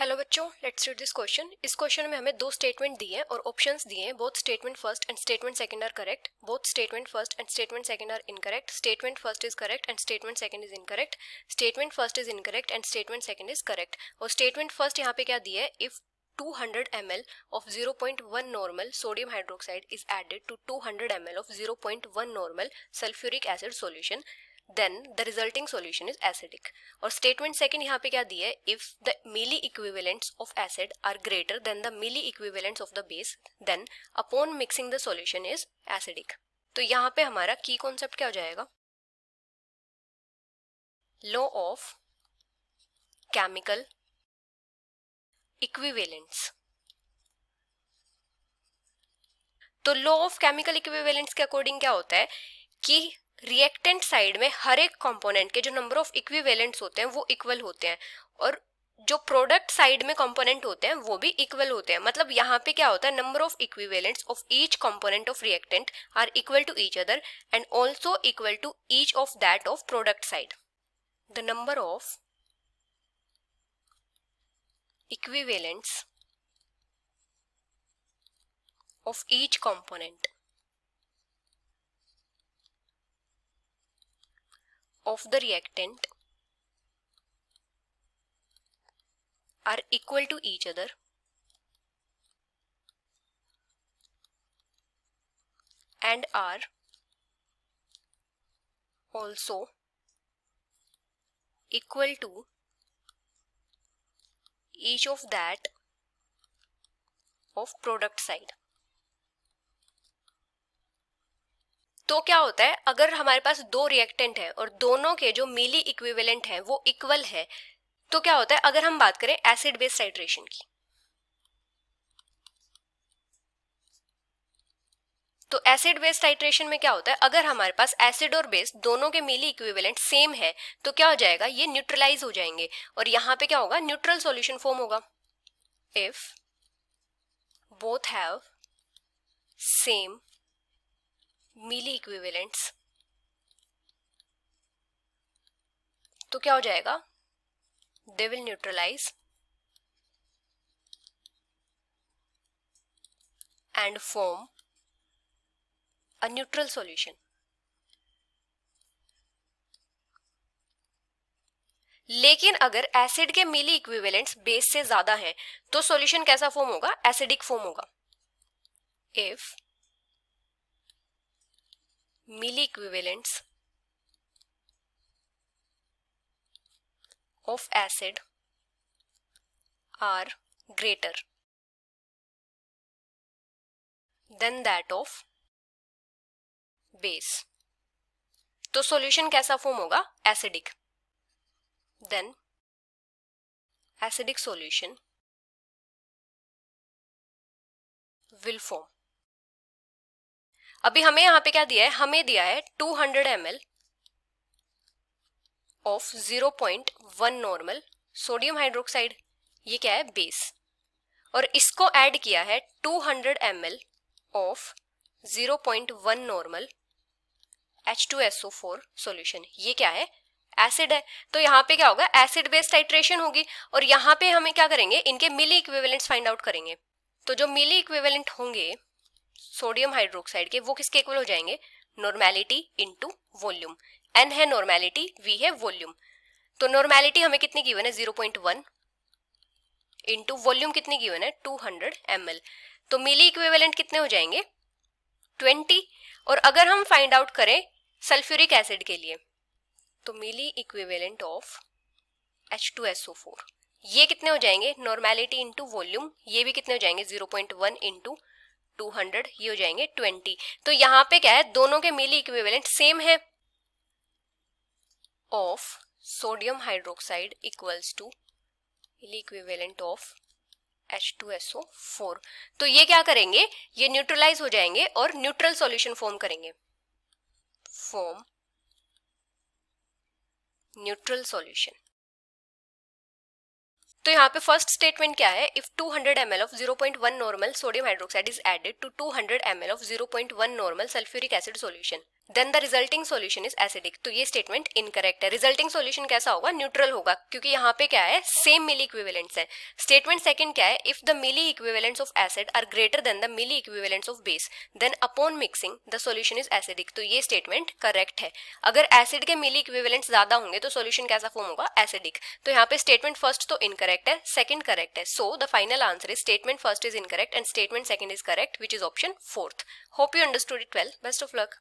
Hello बच्चों, let's read this question. इस question में हमें दो स्टेटमेंट दिए हैं और ऑप्शंस दिए हैं। Both statement first and statement second are correct. Both statement first and statement second are incorrect. Statement first is correct and statement second is incorrect. Statement first is incorrect and statement second is correct. और statement first यहाँ पे क्या दिया है, if 200 ml of 0.1 normal sodium hydroxide is added to 200 ml of 0.1 normal sulfuric acid solution, then the resulting solution is acidic. और statement second यहाँ पे क्या दिया है, if the milli equivalents of acid are greater than the milli equivalents of the base, then upon mixing the solution is acidic. तो यहाँ पे हमारा की कॉन्सेप्ट क्या हो जाएगा, लॉ ऑफ केमिकल इक्विवेलेंट्स। तो लॉ ऑफ केमिकल इक्विवेलेंट्स के according क्या होता है कि रिएक्टेंट साइड में हर एक कंपोनेंट के जो नंबर ऑफ इक्विवेलेंट्स होते हैं वो इक्वल होते हैं, और जो प्रोडक्ट साइड में कंपोनेंट होते हैं वो भी इक्वल होते हैं। मतलब यहाँ पे क्या होता है, number of equivalents of each component of reactant are equal to each other and also equal to each of that of product side. The number of equivalents of each component of the reactant are equal to each other and are also equal to each of that of product side। तो क्या होता है, अगर हमारे पास दो reactant है और दोनों के जो मिली इक्विवेलेंट है वो इक्वल है, तो क्या होता है, अगर हम बात करें एसिड बेस टाइट्रेशन की, तो एसिड बेस टाइट्रेशन में क्या होता है, अगर हमारे पास एसिड और बेस दोनों के मिली इक्विवेलेंट सेम है तो क्या हो जाएगा, ये न्यूट्रलाइज हो जाएंगे और यहाँ पे क्या होगा, न्यूट्रल सॉल्यूशन फॉर्म होगा। If both have same milli equivalents तो क्या हो जाएगा, they will neutralise and form a neutral solution. लेकिन अगर एसिड के मिली इक्विवेलेंट्स बेस से ज्यादा हैं तो सॉल्यूशन कैसा फॉर्म होगा, एसिडिक फॉर्म होगा। If milli equivalents of acid are greater than that of base, तो सॉल्यूशन कैसा फॉर्म होगा, acidic. Then acidic solution will form. अभी हमें यहाँ पे क्या दिया है, हमें दिया है 200 ml of 0.1 normal sodium hydroxide, ये क्या है, बेस, और इसको ऐड किया है 200 ml of 0.1 normal H2SO4 solution, ये क्या है, एसिड है। तो यहाँ पे क्या होगा, एसिड बेस टाइट्रेशन होगी और यहाँ पे हमें क्या करेंगे, इनके मिली इक्विवेलेंट्स फाइंड आउट करेंगे। तो जो मिली इक्विवेलेंट होंगे सोडियम हाइड्रोक्साइड के वो किसके इक्वल हो जाएंगे, नॉर्मेलिटी इनटू वॉल्यूम। एन है नॉर्मेलिटी, वी है वॉल्यूम। तो नॉर्मेलिटी हमें कितनी गिवन है, 0.1 इंटू वॉल्यूम कितनी गिवन है, 200 ml। तो मिली इक्विवेलेंट कितने हो जाएंगे, 20। और अगर हम फाइंड आउट करें सल्फ्यूरिक एसिड के लिए, तो मिली इक्विवेलेंट ऑफ H2SO4 ये कितने हो जाएंगे, नॉर्मेलिटी इंटू वॉल्यूम, ये भी कितने हो जाएंगे, 0.1 इंटू 200, ये हो जाएंगे 20। तो यहाँ पे क्या है, दोनों के मिली इक्विवेलेंट सेम है, of sodium hydroxide equals to milli equivalent of H2SO4। तो ये क्या करेंगे, ये न्यूट्रलाइज हो जाएंगे और न्यूट्रल सॉल्यूशन फॉर्म करेंगे, फॉर्म न्यूट्रल सॉल्यूशन। तो यहाँ पे फर्स्ट स्टेटमेंट क्या है, if 200 ml of 0.1 normal sodium hydroxide is added to 200 ml of 0.1 normal sulphuric acid solution then the resulting solution is acidic. तो ये स्टेटमेंट इनकरेक्ट है। Resulting solution कैसा होगा, न्यूट्रल होगा, क्योंकि यहाँ पे क्या है, सेम मिली इक्विवेलेंट्स है। स्टेटमेंट सेकंड क्या है, if the milli equivalents of acid are greater than the milli equivalents of base then upon mixing the solution is acidic. तो ये स्टेटमेंट करेक्ट है। अगर एसिड के मिली इक्विवेलेंट्स ज्यादा होंगे तो सॉल्यूशन कैसा फॉर्म होगा, एसिडिक। तो यहाँ पे स्टेटमेंट फर्स्ट तो इनकरेक्ट है, सेकंड करेक्ट है। So the final answer is statement first is incorrect and statement second is correct, which is option fourth. Hope you understood it well. Best of luck.